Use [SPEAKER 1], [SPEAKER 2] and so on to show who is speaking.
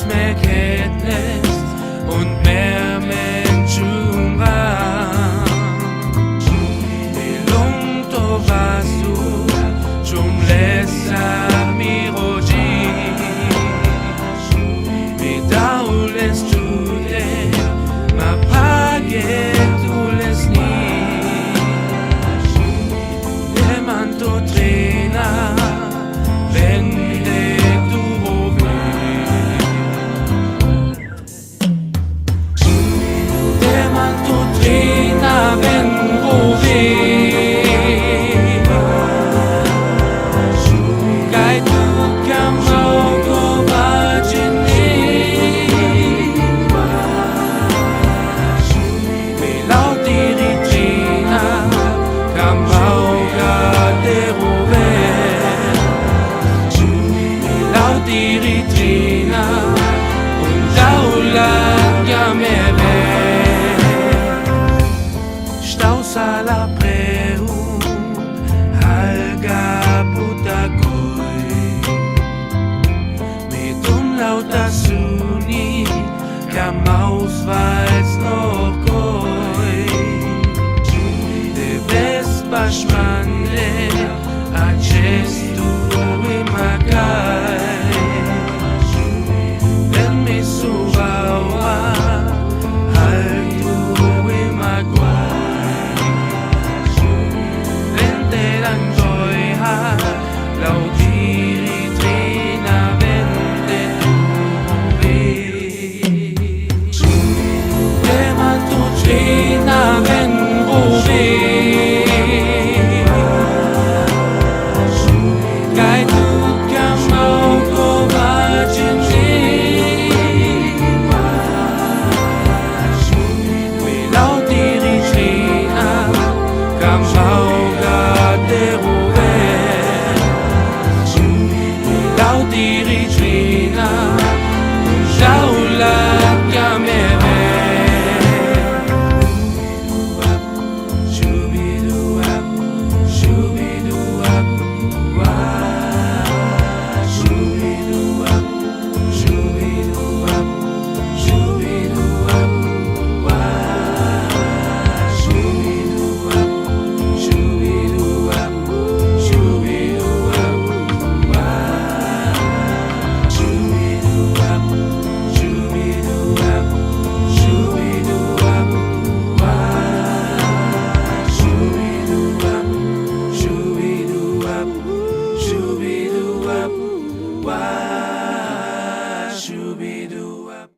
[SPEAKER 1] ist mehr Kenntnis und mehr Menschenreich. Ilung tovasu jumlesa miroji midaules jude mapaget ulesni demanto trena vende tu rovi demanto trena vende rovi Diritrina und daulat gamebe Stausala preu halga putakoi Medum lauta suni kamaus weiß noch koi De Vespaschmande acestu imagai Diritrina, jaula camere. Shoo-be-doo-wap, shoo-be-doo-wap, wah. Shoo-be-doo-wap, shoo-be-doo-wap, shoo-be-doo-wap, wah. Shoo-be-doo-wap, shoo-be-doo-wap, shoo-be-doo-wap, wah. Shoo-be-doo-wap, shoo-be-doo-wap, shoo-be-doo-wap, wah. Shoo-be-doo-wap, shoo-be-doo-wap, shoo-be-doo-wap, wah. Shoo-be-doo-wap.